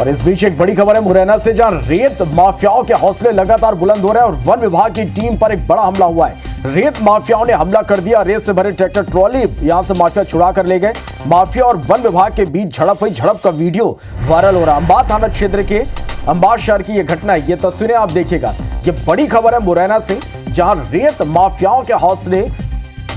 और इस बीच एक बड़ी खबर है मुरैना से, जहां रेत माफियाओं के हौसले लगातार बुलंद हो रहे हैं और वन विभाग की टीम पर एक बड़ा हमला हुआ है। रेत माफियाओं ने हमला कर दिया। रेत से भरे ट्रैक्टर ट्रॉली यहां से माफिया छुड़ा कर ले गए। माफिया और वन विभाग के बीच झड़प हुई। झड़प का वीडियो वायरल हो रहा है। अंबाह थाना क्षेत्र के अंबाह शहर की यह घटना है। ये तस्वीरें आप देखिएगा। ये बड़ी खबर है मुरैना से, जहां रेत माफियाओं के हौसले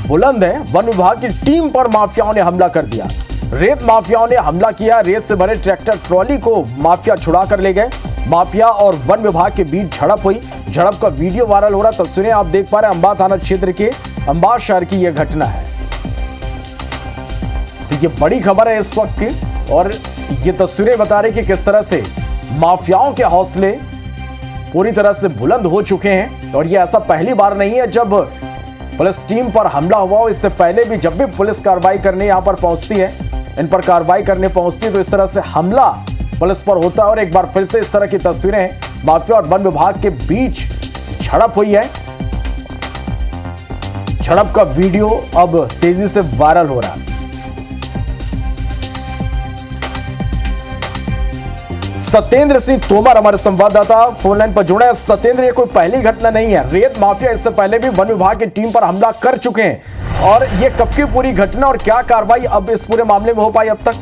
बुलंद है। वन विभाग की टीम पर माफियाओं ने हमला कर दिया। रेत माफियाओं ने हमला किया। रेत से भरे ट्रैक्टर ट्रॉली को माफिया छुड़ा कर ले गए। माफिया और वन विभाग के बीच झड़प हुई। झड़प का वीडियो वायरल हो रहा। तस्वीरें आप देख पा रहे हैं। अंबाह थाना क्षेत्र के अंबाह शहर की यह घटना है। तो ये बड़ी खबर है इस वक्त की, और ये तस्वीरें बता रही कि किस तरह से माफियाओं के हौसले पूरी तरह से बुलंद हो चुके हैं। और ये ऐसा पहली बार नहीं है जब पुलिस टीम पर हमला हुआ हो। इससे पहले भी जब भी पुलिस कार्रवाई करने यहां पर पहुंचती है, इन पर कार्रवाई करने पहुंचती है, तो इस तरह से हमला पुलिस पर होता है। और एक बार फिर से इस तरह की तस्वीरें माफिया और वन विभाग के बीच झड़प हुई है। झड़प का वीडियो अब तेजी से वायरल हो रहा है। सत्येंद्र सिंह तोमर हमारे संवाददाता फोन लाइन पर जुड़े हैं। सत्येंद्र, ये कोई पहली घटना नहीं है। रेत माफिया इससे पहले भी वन विभाग की टीम पर हमला कर चुके हैं। और ये कब की पूरी घटना और क्या कार्रवाई अब इस पूरे मामले में हो पाई अब तक?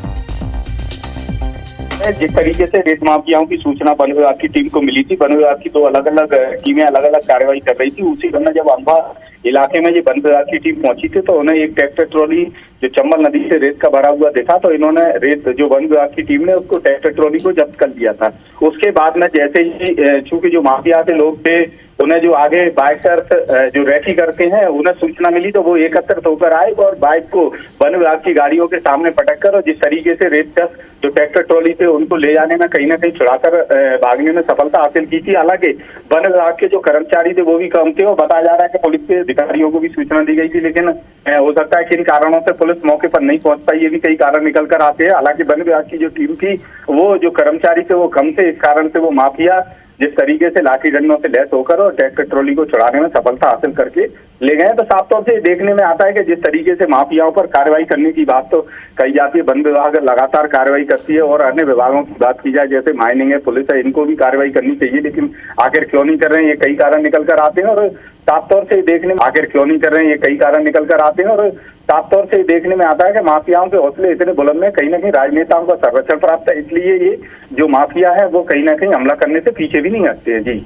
जिस तरीके से रेत माफियाओं की सूचना वन विभाग की टीम को मिली थी, वन विभाग की दो अलग अलग टीमें अलग अलग कार्रवाई कर रही थी। उसी दौरान जब अंबाह इलाके में ये वन विभाग की टीम पहुंची थी, तो उन्हें एक ट्रैक्टर ट्रॉली जो चंबल नदी से रेत का भरा हुआ देखा, तो इन्होंने रेत जो वन विभाग की टीम ने उसको ट्रैक्टर ट्रॉली को जब्त कर लिया था। उसके बाद में जैसे ही चूंकि जो माफिया के लोग थे, उन्हें जो आगे बाइकर्स जो रैकी करते हैं, उन्हें सूचना मिली, तो वो एकत्रित होकर आए और बाइक को वन विभाग की गाड़ियों के सामने पटक कर, और जिस तरीके से रेत का जो ट्रैक्टर ट्रॉली थे उनको ले जाने में कहीं ना कहीं छुड़ाकर भागने में सफलता हासिल की थी। हालांकि वन विभाग के जो कर्मचारी थे वो भी कम थे, और बताया जा रहा है कि पुलिस के अधिकारियों को भी सूचना दी गई थी, लेकिन हो सकता है कि इन कारणों से पुलिस मौके पर नहीं पहुंच पाई। ये भी कई कारण निकल कर आते हैं। हालांकि वन विभाग की जो टीम थी, वो जो कर्मचारी थे वो कम थे, इस कारण से वो माफिया जिस तरीके से लाठी डंडों से लैस होकर और ट्रैक्टर ट्रॉली को छुड़ाने में सफलता हासिल करके ले गए। तो साफ तौर से देखने में आता है कि जिस तरीके से माफियाओं पर कार्रवाई करने की बात तो कही जाती है, वन विभाग लगातार कार्रवाई करती है, और अन्य विभागों की बात की जाए जैसे माइनिंग है, पुलिस है, इनको भी कार्रवाई करनी चाहिए, लेकिन आखिर क्यों नहीं कर रहे हैं, ये कई कारण निकल कर आते हैं। और साफ तौर से देखने में आखिर क्यों नहीं कर रहे हैं, ये कई कारण निकल कर आते हैं। और साफ तौर से देखने में आता है कि माफियाओं के हौसले इतने बुलंद हैं, कहीं ना कहीं राजनेताओं का संरक्षण प्राप्त है, इसलिए ये जो माफिया है वो कहीं ना कहीं हमला करने से पीछे भी नहीं हटते हैं। जी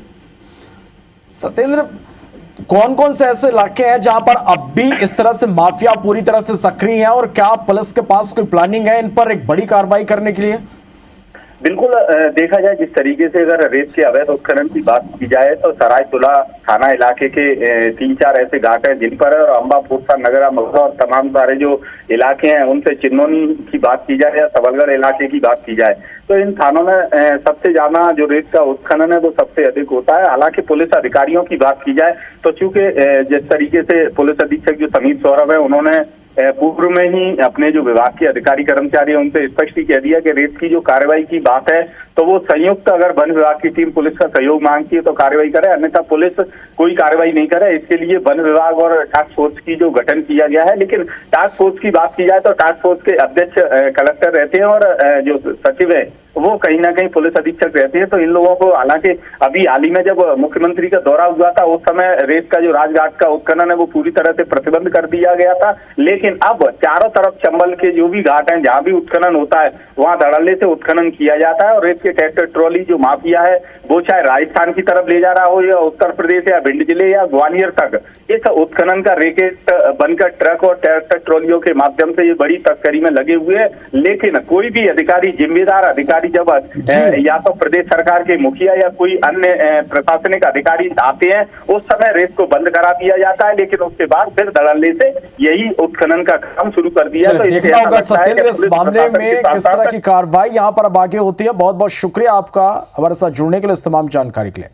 सत्येंद्र, कौन कौन से ऐसे इलाके हैं जहां पर अब भी इस तरह से माफिया पूरी तरह से सक्रिय है, और क्या पुलिस के पास कोई प्लानिंग है इन पर एक बड़ी कार्रवाई करने के लिए? बिल्कुल, देखा जाए जिस तरीके से अगर रेत के अवैध उत्खनन की बात की जाए, तो सरायतुला थाना इलाके के 3-4 ऐसे घाट हैं जिन पर, और अंबा, फूरसा, नगरा, मगरा और तमाम सारे जो इलाके हैं उनसे चिन्नौनी की बात की जाए या सबलगढ़ इलाके की बात की जाए, तो इन थानों में सबसे ज्यादा जो रेत का उत्खनन है वो सबसे अधिक होता है। हालांकि पुलिस अधिकारियों की बात की जाए तो चूंकि जिस तरीके से पुलिस अधीक्षक जो समीर सौरभ है, उन्होंने पूर्व में ही अपने जो विभाग के अधिकारी कर्मचारी हैं उनसे स्पष्ट ही कह दिया कि रेत की जो कार्रवाई की बात है तो वो संयुक्त, अगर वन विभाग की टीम पुलिस का सहयोग मांगती है तो कार्रवाई करे, अन्यथा पुलिस कोई कार्रवाई नहीं करे। इसके लिए वन विभाग और टास्क फोर्स की जो गठन किया गया है। लेकिन टास्क फोर्स की बात की जाए तो टास्क फोर्स के अध्यक्ष कलेक्टर रहते हैं, और जो सचिव है वो कहीं ना कहीं पुलिस अधीक्षक रहते हैं। तो इन लोगों को, हालांकि अभी हाल ही में जब मुख्यमंत्री का दौरा हुआ था, उस समय रेत का जो राजघाट का उत्खनन है वो पूरी तरह से प्रतिबंध कर दिया गया था। लेकिन अब चारों तरफ चंबल के जो भी घाट हैं, जहां भी उत्खनन होता है वहां धड़ल्ले से उत्खनन किया जाता है। और रेत के ट्रैक्टर ट्रॉली जो माफिया है वो चाहे राजस्थान की तरफ ले जा रहा हो, या उत्तर प्रदेश या भिंड जिले या ग्वालियर तक, इस उत्खनन का रेकेट बनकर ट्रक और ट्रैक्टर ट्रॉलियों के माध्यम से ये बड़ी तस्करी में लगे हुए हैं। लेकिन कोई भी अधिकारी, जिम्मेदार अधिकारी जब या तो प्रदेश सरकार के मुखिया या कोई अन्य प्रशासनिक अधिकारी आते हैं, उस समय रेत को बंद करा दिया जाता है, लेकिन उसके बाद फिर धड़ल्ले से यही उत्खनन का काम शुरू कर दिया। तो देखना होगा सत्येंद्र इस मामले में किस तरह की कार्रवाई यहाँ पर अब आगे होती है। बहुत बहुत शुक्रिया आपका हमारे साथ जुड़ने के लिए, इस तमाम जानकारी के लिए।